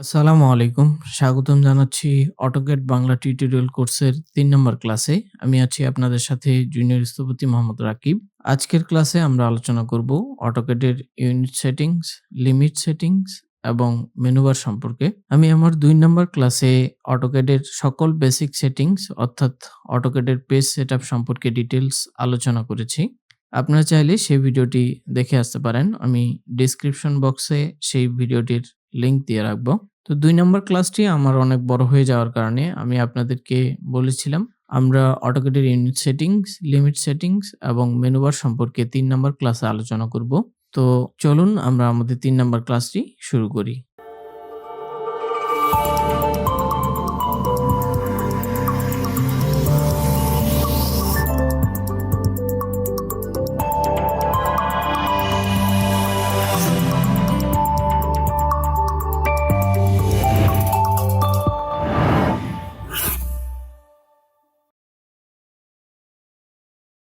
আসসালামু আলাইকুম। স্বাগতম জানাচ্ছি অটোক্যাড বাংলা টিউটোরিয়াল কোর্সের ৩ নম্বর ক্লাসে। আমি আছি আপনাদের সাথে জুনিয়র স্থপতি মোহাম্মদ রাকিব। আজকের ক্লাসে আমরা আলোচনা করব অটোক্যাডের ইউনিট সেটিংস, লিমিট সেটিংস এবং মেনু বার সম্পর্কে। আমি আমার ২ নম্বর ক্লাসে অটোক্যাডের সকল বেসিক সেটিংস অর্থাৎ অটোক্যাডের পেজ সেটআপ সম্পর্কে ডিটেইলস আলোচনা করেছি। আপনারা চাইলে সেই ভিডিওটি দেখে আসতে পারেন। আমি ডেসক্রিপশন বক্সে সেই ভিডিওটির লিংক দিয়ে রাখবো। তো ২ নম্বর ক্লাসটি আমার অনেক বড় হয়ে যাওয়ার কারণে আমি আপনাদেরকে বলেছিলাম আমরা অটোক্যাডের ইউনিট সেটিংস, লিমিট সেটিংস এবং মেনু বার সম্পর্কে ৩ নম্বর ক্লাসে আলোচনা করব। তো চলুন আমরা আমাদের ৩ নম্বর ক্লাসটি শুরু করি।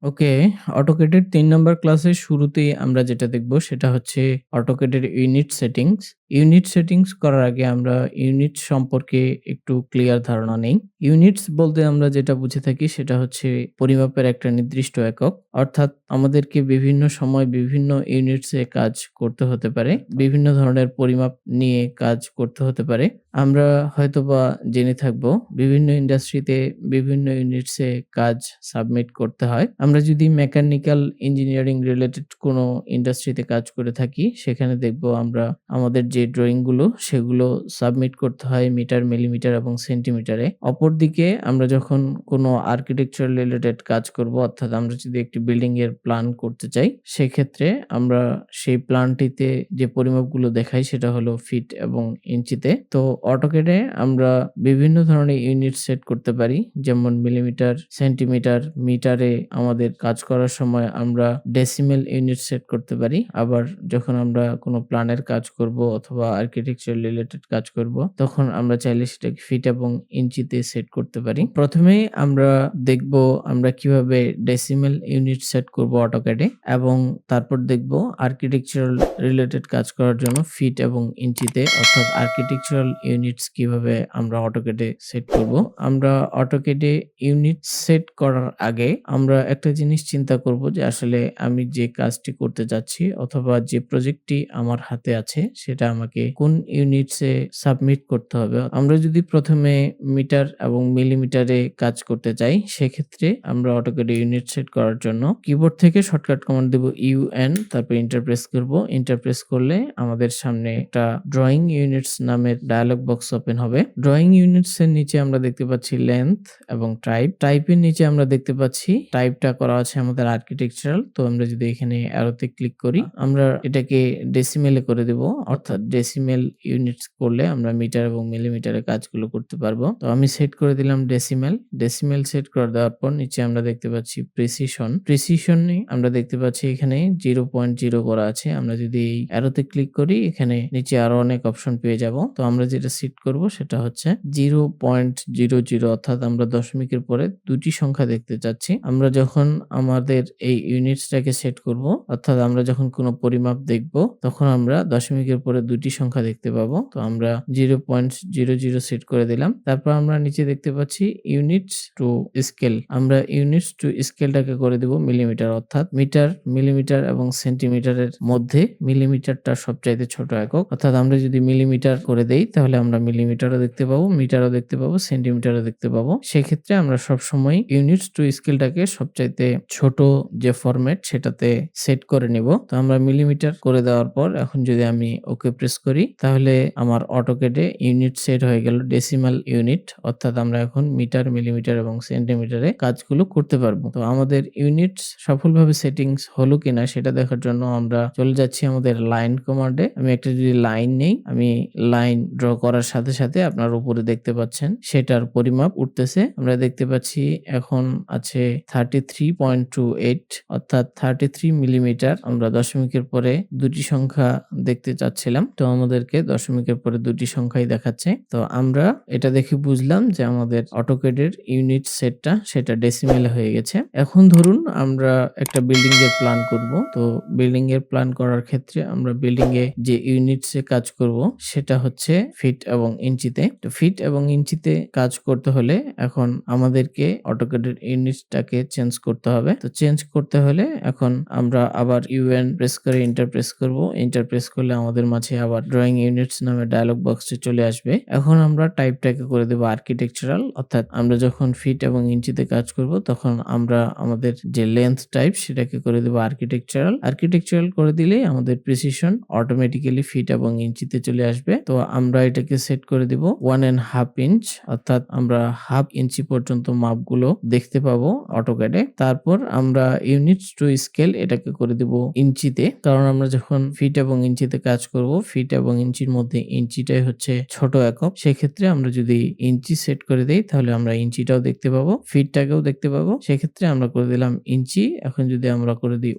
ওকে, অটোক্যাডের ৩ নম্বর ক্লাসের শুরুতেই আমরা যেটা দেখব সেটা হচ্ছে অটোক্যাডের ইউনিট সেটিংস। ইউনিট সেটিংস করার আগে আমরা ইউনিট সম্পর্কে একটু ক্লিয়ার ধারণা নেই। ইউনিটস বলতে আমরা যেটা বুঝে থাকি সেটা হচ্ছে পরিমাপের একটা নির্দিষ্ট একক। অর্থাৎ আমাদেরকে বিভিন্ন সময় বিভিন্ন ইউনিটসে কাজ করতে হতে পারে। বিভিন্ন ধরনের পরিমাপ নিয়ে কাজ করতে হতে পারে। আমরা হয়তোবা জেনে থাকবো বিভিন্ন ইন্ডাস্ট্রিতে বিভিন্ন ইউনিটসে কাজ সাবমিট করতে হয়। আমরা যদি মেকানিক্যাল ইঞ্জিনিয়ারিং রিলেটেড কোনো ইন্ডাস্ট্রিতে কাজ করে থাকি সেখানে দেখবো আমরা আমাদের যে ড্রয়িং গুলো সেগুলো সাবমিট করতে হয় মিটার, মিলিমিটার এবং সেন্টিমিটারে। অপরদিকে আমরা যখন কোনো আর্কিটেকচার রিলেটেড কাজ করব অর্থাৎ আমরা যদি একটি বিল্ডিং এর প্ল্যান করতে চাই সেক্ষেত্রে আমরা সেই প্ল্যানটিতে যে পরিমাপগুলো দেখাই সেটা হলো ফিট এবং ইঞ্চিতে। তো অটোক্যাডে আমরা বিভিন্ন ধরনের ইউনিট সেট করতে পারি যেমন মিলিমিটার, সেন্টিমিটার, মিটারে আমাদের কাজ করার সময় আমরা ডেসিমেল ইউনিট সেট করতে পারি। আবার যখন আমরা কোনো প্ল্যানের কাজ করব অথবা আর্কিটেকচার রিলেটেড কাজ করব তখন আমরা চাইলে সেটাকে ফিট এবং ইঞ্চিতে সেট করতে পারি। প্রথমেই আমরা দেখব আমরা কিভাবে ডেসিমেল ইউনিট সেট করব অটোক্যাডে এবং তারপর দেখব আর্কিটেকচারাল রিলেটেড কাজ করার জন্য ফিট এবং ইঞ্চিতে অর্থাৎ আর্কিটেকচারাল ইউনিটস কিভাবে আমরা অটোক্যাডে সেট করব। আমরা অটোক্যাডে ইউনিট সেট করার আগে আমরা একটা জিনিস চিন্তা করব যে আসলে আমি যে কাজটি করতে যাচ্ছি অথবা যে প্রজেক্টটি আমার হাতে আছে সেটা আমাকে কোন ইউনিটসে সাবমিট করতে হবে। আমরা যদি প্রথমে মিটার এবং মিলিমিটারে কাজ করতে চাই সেক্ষেত্রে আমরা অটোক্যাডে ইউনিট সেট করার জন্য কিবোর্ড থেকে শর্টকাট কমান্ড দেব ইউএন, তারপর এন্টার প্রেস করব। এন্টার প্রেস করলে আমাদের সামনে একটা ড্রয়িং ইউনিটস নামের ডায়ালগ বক্স ওপেন হবে। ড্রয়িং ইউনিটস এর নিচে আমরা দেখতে পাচ্ছি লেন্থ এবং টাইপ। টাইপের নিচে আমরা দেখতে পাচ্ছি টাইপটা করা আছে আমাদের আর্কিটেকচারাল। তো আমরা যদি এখানে অ্যারোতে ক্লিক করি আমরা এটাকে ডেসিমেলে করে দেব অর্থাৎ ডেসিমেল ইউনিটস করলে আমরা মিটার এবং মিলিমিটারে কাজগুলো করতে পারবো। তো আমি সেট করে দিলাম ডেসিমেল। ডেসিমেল সেট করে দেওয়ার পর নিচে আমরা দেখতে পাচ্ছি প্রিসিশন। প্রিসিশনে আমরা দেখতে পাচ্ছি এখানে 0.0 করা আছে। আমরা যদি এই অ্যারোতে ক্লিক করি এখানে নিচে আরো অনেক অপশন পেয়ে যাব। তো আমরা যেটা সেট করব সেটা হচ্ছে 0.00 অর্থাৎ আমরা দশমিকের পরে দুটি সংখ্যা দেখতে চাচ্ছি। আমরা যখন আমাদের এই ইউনিটসটাকে সেট করব অর্থাৎ আমরা যখন কোনো পরিমাপ দেখব তখন আমরা দশমিকের পরে দুটি সংখ্যা দেখতে পাবো। তো আমরা 0.00 সেট করে দিলাম। তারপর আমরা নিচে দেখতে পাচ্ছি ইউনিটস টু স্কেল। আমরা ইউনিটস টু স্কেলটাকে করে দেব মিলিমিটার অর্থাৎ মিটার, মিলিমিটার এবং সেন্টিমিটারের মধ্যে মিলিমিটারটা সবচাইতে ছোট একক। অর্থাৎ আমরা যদি মিলিমিটার করে দেই তাহলে আমরা মিলিমিটারও দেখতে পাবো, মিটারও দেখতে পাবো, সেন্টিমিটারও দেখতে পাবো। সেক্ষেত্রে আমরা সবসময় ইউনিটস টু স্কেলটাকে সবচাইতে ছোট যে ফরম্যাট সেটাতে সেট করে নিব। তো আমরা মিলিমিটার করে দেওয়ার পর এখন যদি আমি ওকে প্রেস করি তাহলে আমার অটোক্যাডে ইউনিট সেট হয়ে গেল ডেসিমাল ইউনিট অর্থাৎ আমরা এখন মিটার, মিলিমিটার এবং সেন্টিমিটারে কাজগুলো করতে পারবো। তো আমাদের ইউনিটস সফলভাবে সেটিংস হলো কিনা সেটা দেখার জন্য আমরা চলে যাচ্ছি আমাদের লাইন কমান্ডে। আমি একটা যদি লাইন নেই, আমি লাইন ড্র করার সাথে সাথে আপনার উপরে দেখতে পাচ্ছেন সেটার পরিমাপ উঠতেছে। আমরা দেখতে পাচ্ছি এখন আছে 33 33.28 অর্থাৎ 33 মিলিমিটার আমরা দশমিকের পরে দুটি সংখ্যা দেখতে চাচ্ছিলাম। তো আমাদেরকে দশমিকের পরে দুটি সংখ্যাই দেখাচ্ছে। তো আমরা এটা দেখে বুঝলাম যে আমাদের AutoCAD এর ইউনিট সেটটা সেটা ডেসিমেলে হয়ে গেছে। এখন ধরুন আমরা একটা বিল্ডিং এর প্ল্যান করব। তো বিল্ডিং এর প্ল্যান করার ক্ষেত্রে আমরা বিল্ডিং এ যে ইউনিটস এ কাজ করব সেটা হচ্ছে ফিট এবং ইঞ্চিতে। তো ফিট এবং ইঞ্চিতে কাজ করতে হলে এখন আমাদেরকে AutoCAD এর ইউনিটসটাকে চেঞ্জ করতে হবে। তো চেঞ্জ করতে হলে এখন আমরা আবার ইউএন প্রেস করে এন্টার প্রেস করব। এন্টার প্রেস করলে আমাদের মাঝে আবার ড্রয়িং ইউনিটস নামে ডায়ালগ বক্সটি চলে আসবে। এখন আমরা টাইপটাকে করে দেব আর্কিটেকচারাল, অর্থাৎ আমরা যখন ফিট এবং ইঞ্চিতে কাজ করব তখন আমরা আমাদের যে লেন্থ টাইপ সেটাকে করে দেব আর্কিটেকচারাল। আর্কিটেকচারাল করে দিলেই আমাদের প্রিসিশন অটোমেটিক্যালি ফিট এবং ইঞ্চিতে চলে আসবে। তো আমরা এটাকে সেট করে দিব 1.5 ইঞ্চ, অর্থাৎ আমরা হাফ ইঞ্চি পর্যন্ত মাপগুলো দেখতে পাবো AutoCAD এ। তারপর আমরা ইউনিটস টু স্কেল এটাকে করে দেব ইঞ্চিতে, কারণ আমরা যখন ফিট এবং ইঞ্চিতে কাজ করব ফিট এবং ইঞ্চির মধ্যে ইঞ্চিটাই হচ্ছে ছোট একক। সেক্ষেত্রে আমরা যদি ইঞ্চি সেট করে দেই তাহলে আমরা ইঞ্চিটাও দেখতে পাবো, ফিটটাকেও দেখতে পাবো। সেক্ষেত্রে আমরা করে দিলাম ইঞ্চি। এখন যদি আমরা করে দিই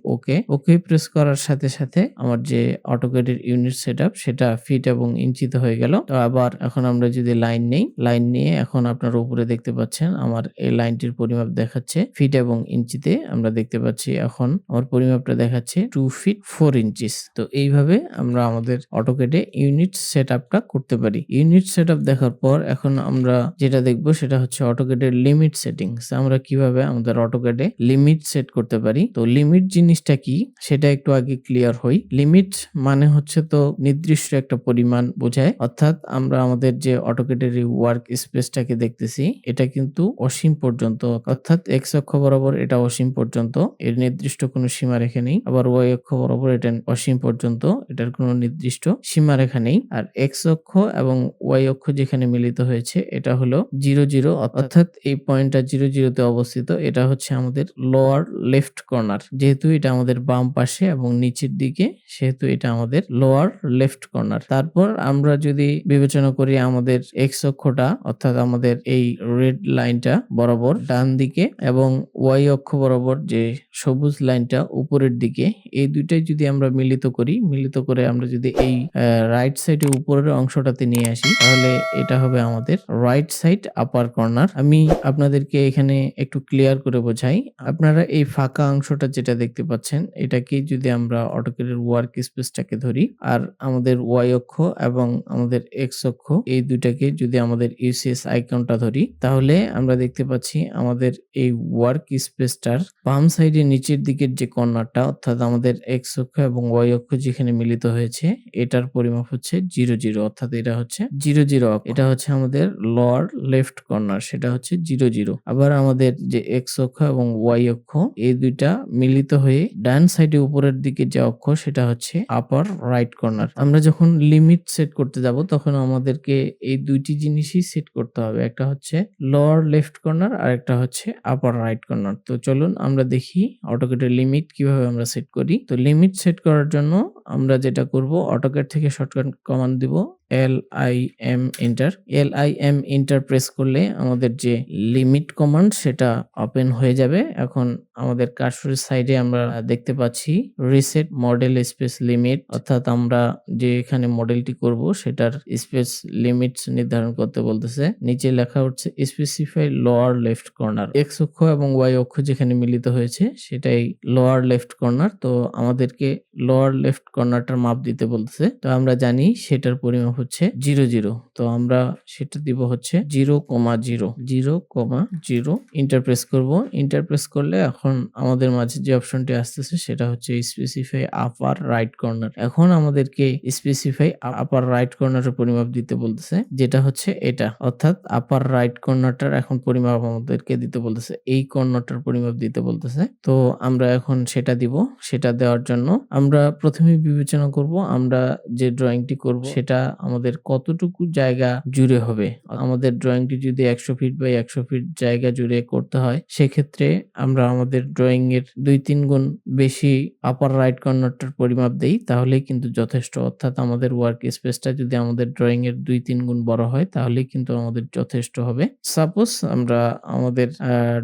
ওকে প্রেস করার সাথে সাথে আমার যে AutoCAD এর ইউনিট সেটআপ সেটা ফিট এবং ইঞ্চিতে হয়ে গেল। তো আবার এখন আমরা যদি লাইন নেই, লাইন নিয়ে এখন আপনারা উপরে দেখতে পাচ্ছেন আমার এই লাইনটির পরিমাপ দেখাচ্ছে ফিট এবং ইঞ্চিতে। আমরা দেখতে পাচ্ছি এখন আমার পরিমাপটা দেখাচ্ছে 2 ফিট 4 ইঞ্চিস। তো এইভাবে আমরা আমাদের AutoCAD এ ইউনিট সেটআপটা করতে পারি। ইউনিট সেটআপ দেখার পর এখন আমরা যেটা দেখব সেটা হচ্ছে AutoCAD এর লিমিট সেটিংস। আমরা কিভাবে আমাদের AutoCAD এ লিমিট সেট করতে পারি। তো লিমিট জিনিসটা কি সেটা একটু আগে ক্লিয়ার হই। লিমিট মানে হচ্ছে তো নির্দিষ্ট একটা পরিমাণ বোঝায়, অর্থাৎ আমরা আমাদের যে AutoCAD এর ওয়ার্ক স্পেসটাকে দেখতেছি এটা কিন্তু অসীম পর্যন্ত, অর্থাৎ এক্স অক্ষ বরাবর এটা অসীম পর্যন্ত, এর নির্দিষ্ট কোনো সীমারেখা নেই। আবার ওয়াই অক্ষ বরাবর এটা অসীম পর্যন্ত, এটার কোনো নির্দিষ্ট সীমারেখা নেই। আর এক্স অক্ষ এবং ওয়াই অক্ষ যেখানে মিলিত হয়েছে এটা হলো 0 অর্থাৎ এই পয়েন্টটা 0 তে অবস্থিত। এটা হচ্ছে আমাদের লোয়ার লেফট কর্নার, যেহেতু এটা আমাদের বাম পাশে এবং নিচের দিকে সেহেতু এটা আমাদের লোয়ার লেফট কর্নার। তারপর আমরা যদি বিবেচনা করি আমাদের এক্স অক্ষটা অর্থাৎ আমাদের এই রেড লাইনটা বরাবর ডান দিকে এবং ওয়াই অক্ষ বরাবর যে সবুজ লাইনটা উপরের দিকে, এই দুইটাই যদি আমরা মিলিত করি, মিলিত করে আমরা যদি এই রাইট সাইডে উপরের অংশটাতে নিয়ে আসি তাহলে এটা হবে আমাদের রাইট সাইড আপার কর্নার। আমি আপনাদেরকে এখানে একটু ক্লিয়ার করে বোঝাই। আপনারা এই ফাঁকা অংশটা যেটা দেখতে পাচ্ছেন এটাকে যদি আমরা AutoCAD এর ওয়ার্ক স্পেসটাকে ধরি আর আমাদের ওয়াই অক্ষ এবং আমাদের এক্স অক্ষ এই দুইটাকে যদি আমাদের ইউসিএস আইকনটা ধরি তাহলে আমরা দেখতে পাচ্ছি আমাদের এই ওয়ার্ক স্পেসটার বাম সাইডে নিচের দিকের যে কর্নারটা অর্থাৎ আমাদের এক্স অক্ষ এবং ওয়াই অক্ষ যেখানে মিলিত হয়েছে এটার পরিমাপ হচ্ছে 0 অর্থাৎ এটা হচ্ছে 0 এটা হচ্ছে আমাদের লোয়ার লেফট কর্নার, সেটা হচ্ছে 0 আবার আমাদের যে এক্স অক্ষ এবং ওয়াই অক্ষ এই দুইটা মিলিত হয়ে ডান সাইডে উপরের দিকে যে অক্ষ সেটা হচ্ছে আপার রাইট কর্নার। আমরা যখন লিমিট সেট করতে যাব তখন আমাদেরকে এই দুইটি জিনিসই সেট করতে হবে, একটা হচ্ছে লোয়ার লেফট কর্নার আর একটা হচ্ছে আপার রাইট কর্নার। তো চলুন আমরা দেখি AutoCAD এর লিমিট কিভাবে আমরা সেট করি। তো লিমিট সেট করার জন্য আমরা যেটা করব AutoCAD থেকে শর্টকাট কমান্ড দিব LIM এন্টার প্রেস করলে আমাদের যে লিমিট কমান্ড সেটা ওপেন হয়ে যাবে। এখন আমাদের কার্সরের সাইডে আমরা দেখতে পাচ্ছি রিসেট মডেল স্পেস লিমিট, অর্থাৎ আমরা যে এখানে মডেলটি করব সেটার স্পেস লিমিটস নির্ধারণ করতে বলতেছে। নিচে লেখা হচ্ছে specify lower left corner, x অক্ষ এবং ওয়াই অক্ষ যেখানে মিলিত হয়েছে সেটাই লোয়ার লেফট কর্নার। তো আমাদেরকে লোয়ার লেফট কর্নারটার মাপ দিতে বলতেছে। তো আমরা জানি সেটার পরিমাপ হচ্ছে 0 তো আমরা সেটা দিব হচ্ছে 0,0 এন্টার প্রেস করব। এন্টার প্রেস করলে এখন আমাদের মাঝে যে অপশনটি আসতেছে সেটা হচ্ছে স্পেসিফাই আপার রাইট কর্নার। এখন আমাদেরকে স্পেসিফাই আপার রাইট কর্নারের পরিমাপ দিতে বলতেছে, যেটা হচ্ছে এটা, অর্থাৎ আপার রাইট কর্নারটার এখন পরিমাপ আমাদেরকে দিতে বলতেছে, এই কর্নারটার পরিমাপ দিতে বলতেছে। তো আমরা এখন সেটা দিব। সেটা দেওয়ার জন্য আমরা প্রথমে বিবেচনা করব আমরা যে ড্রয়িংটি করব সেটা আমাদের কতটুকু জায়গা জুড়ে হবে। আমাদের ড্রয়িংটি যদি ১০০ ফিট বাই ১০০ ফিট জায়গা জুড়ে করতে হয়, সেক্ষেত্রে আমরা আমাদের ড্রয়িং এর ২-৩ গুণ বেশি আপার রাইট কর্নারটার পরিমাপ দেই, তাহলেই কিন্তু যথেষ্ট। অর্থাৎ আমাদের ওয়ার্ক স্পেসটা যদি আমাদের ড্রয়িং এর ২-৩ গুণ বড় হয়, তাহলেই কিন্তু আমাদের যথেষ্ট হবে। সাপোজ আমরা আমাদের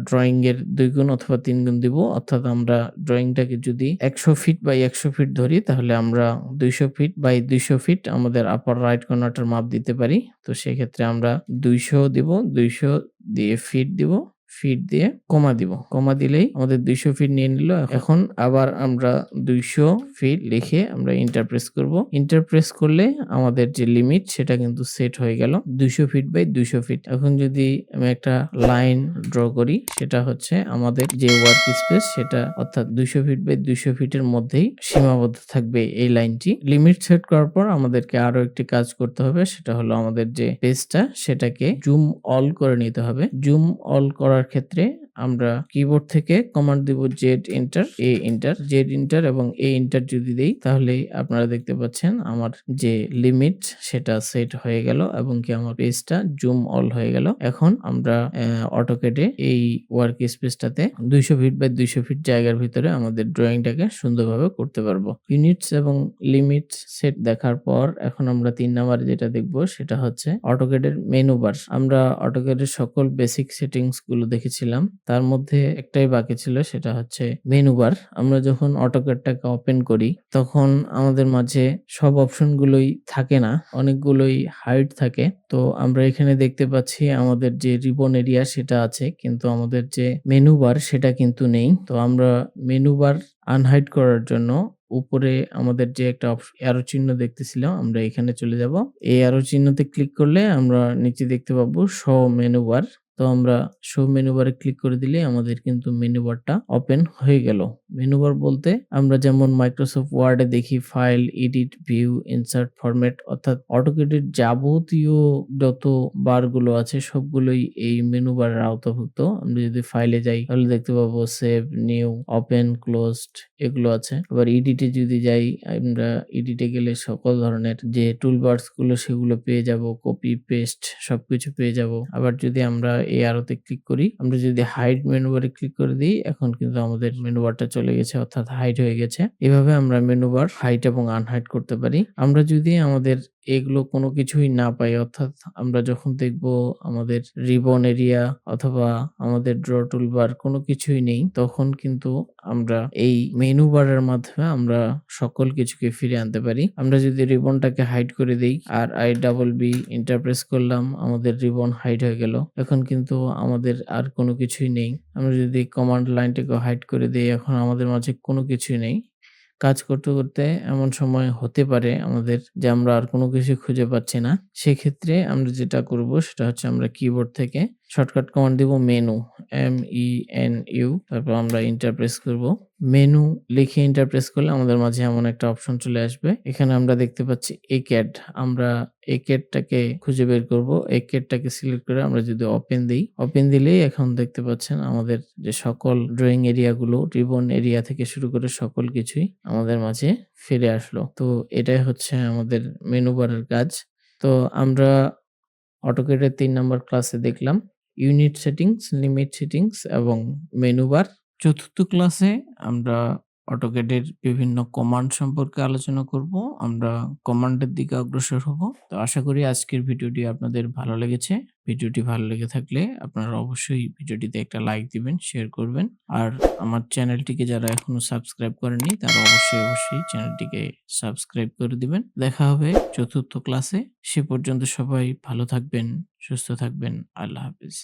ড্রয়িং এর ২ গুণ অথবা ৩ গুণ দিব। অর্থাৎ আমরা ড্রয়িংটাকে যদি ১০০ ফিট বাই ১০০ ফিট ধরি, তাহলে আমরা ২০০ ফিট বাই ২০০ ফিট আমাদের আপার রাইট কর্নারটার মাপ দিতে পারি। তো সেক্ষেত্রে আমরা ২০০ দিব, ২০০ দিয়ে ফিট দিব, ফিট দিয়ে কমা দিব। কমা দিলেই আমাদের ২০০ ফিট নিয়ে নিল। এখন আবার আমরা ২০০ ফিট লিখে আমরা এন্টার প্রেস করব। এন্টার প্রেস করলে আমাদের যে লিমিট সেটা কিন্তু সেট হয়ে গেল ২০০ ফিট বাই ২০০ ফিট। এখন যদি আমি একটা লাইন ড্র করি, সেটা হচ্ছে আমাদের যে ওয়ার্ক স্পেস সেটা অর্থাৎ ২০০ ফিট বাই ২০০ ফিটের মধ্যেই সীমাবদ্ধ থাকবে এই লাইনটি। লিমিট সেট করার পর আমাদেরকে আরো একটি কাজ করতে হবে, সেটা হলো আমাদের যে পেজটা সেটাকে জুম অল করে নিতে হবে। জুম অল করার ক্ষেত্রে আমরা কিবোর্ড থেকে কমান্ড দিব জেড এন্টার, এ এন্টার, জেড এন্টার এবং এ এন্টার যদি দেই, তাহলেই আপনারা দেখতে পাচ্ছেন আমার যে লিমিট সেটা সেট হয়ে গেল এবং কি আমার পেজটা জুম অল হয়ে গেল। এখন আমরা অটোক্যাডে এই ওয়ার্ক স্পেসটাতে ২০০ ফিট বাই ২০০ ফিট জায়গার ভিতরে আমাদের ড্রয়িংটাকে সুন্দরভাবে করতে পারবো। ইউনিটস এবং লিমিটস সেট দেখার পর এখন আমরা ৩ নাম্বারে যেটা দেখব সেটা হচ্ছে অটোক্যাডের মেনু বার। আমরা অটোক্যাডের সকল বেসিক সেটিংস গুলো দেখেছিলাম, তার মধ্যে একটাই বাকি ছিল, সেটা হচ্ছে মেনু বার। আমরা যখন অটোক্যাডটাকে ওপেন করি তখন আমাদের মাঝে সব অপশন গুলোই থাকে না, অনেকগুলোই হাইড থাকে। তো আমরা এখানে দেখতে পাচ্ছি আমাদের যে রিবন এরিয়া সেটা আছে, কিন্তু আমাদের যে মেনু বার সেটা কিন্তু নেই। তো আমরা মেনু বার আনহাইড করার জন্য উপরে আমাদের যে একটা অ্যারো চিহ্ন দেখতেছিলাম, আমরা এখানে চলে যাব। এই অ্যারো চিহ্নতে ক্লিক করলে আমরা নিচে দেখতে পাবো শো মেনু বার। তো আমরা শো মেনু বারে ক্লিক করে দিলে আমাদের কিন্তু মেনু বারটা ওপেন হয়ে গেল। মেনু বার বলতে আমরা যেমন মাইক্রোসফট ওয়ার্ডে দেখি file, edit, view, insert, format, অর্থাৎ অটোক্যাডের যাবতীয় যত বারগুলো আছে সবগুলোই এই মেনু বারের আওতাভুক্ত। আমরা যদি ফাইলে যাই তাহলে দেখতে পাবো সেভ, নিউ, ওপেন, ক্লোজড এগুলো আছে। আবার এডিটে যদি যাই, আমরা এডিটে গেলে সকল ধরনের যে টুলবারস গুলো সেগুলো পেয়ে যাব, কপি, পেস্ট সবকিছু পেয়ে যাব। আবার যদি আমরা এই আরোতে ক্লিক করি, আমরা যদি হাইড মেনু বারে ক্লিক করে দিই, এখন কিন্তু আমাদের মেনু বারটা চলে গেছে, অর্থাৎ হাইড হয়ে গেছে। এভাবে আমরা মেনু বার হাইড এবং আনহাইড করতে পারি। আমরা যদি আমাদের এগুলো কোনো কিছুই না পাই, অর্থাৎ আমরা যখন দেখব আমাদের রিবন এরিয়া অথবা আমাদের ড্র টুলবার কোনো কিছুই নেই, তখন কিন্তু আমরা এই মেনু বারের মাধ্যমে আমরা সকল কিছুকে ফিরে আনতে পারি। আমরা যদি রিবনটাকে হাইড করে দেই আর IBB এন্টার প্রেস করলাম, আমাদের রিবন হাইড হয়ে গেল। এখন কিন্তু আমাদের আর কোনো কিছুই নেই। আমরা যদি কমান্ড লাইনটাকে হাইড করে দেই, এখন আমাদের মাঝে কোনো কিছুই নেই। কাজ করতে, করতে এমন সময় হতে পারে আমাদের যে আমরা আর কোনো কিছু খুঁজে পাচ্ছি না। সেক্ষেত্রে আমরা যেটা করব সেটা হচ্ছে আমরা কিবোর্ড থেকে শর্টকাট কমান্ড দিব মেনু, MENU, তারপর আমরা এন্টার প্রেস করব। মেনু লিখে এন্টার প্রেস করলে আমাদের মাঝে এমন একটা অপশন চলে আসবে। এখানে আমরা দেখতে পাচ্ছি এক্যাড। আমরা এক্যাডটাকে খুঁজে বের করব। এক্যাডটাকে সিলেক্ট করে আমরা যদি ওপেন দেই, ওপেন দিলেই এখন দেখতে পাচ্ছেন আমাদের যে সকল ড্রয়িং এরিয়া গুলো, রিবন এরিয়া থেকে শুরু করে সকল কিছুই আমাদের মাঝে ফিরে আসলো। তো এটাই হচ্ছে আমাদের মেনু বারের কাজ। তো আমরা অটোক্যাডের ৩ নাম্বার ক্লাসে দেখলাম ইউনিট সেটিংস, লিমিট সেটিংস এবং মেনু বার। চতুর্থ ক্লাসে আমরা অটোক্যাডের বিভিন্ন কমান্ড সম্পর্কে আলোচনা করব। আমরা কমান্ডের দিকে অগ্রসর হব। তো আশা করি আজকের ভিডিওটি আপনাদের ভালো লেগেছে। ভিডিওটি ভালো লেগে থাকলে আপনারা অবশ্যই ভিডিওটিতে একটা লাইক দিবেন, শেয়ার করবেন। আর আমার চ্যানেলটিকে যারা এখনো সাবস্ক্রাইব করেননি তারা অবশ্যই চ্যানেলটিকে সাবস্ক্রাইব করে দিবেন। দেখা হবে চতুর্থ ক্লাসে। সে পর্যন্ত সবাই ভালো থাকবেন, সুস্থ থাকবেন। আল্লাহ হাফেজ।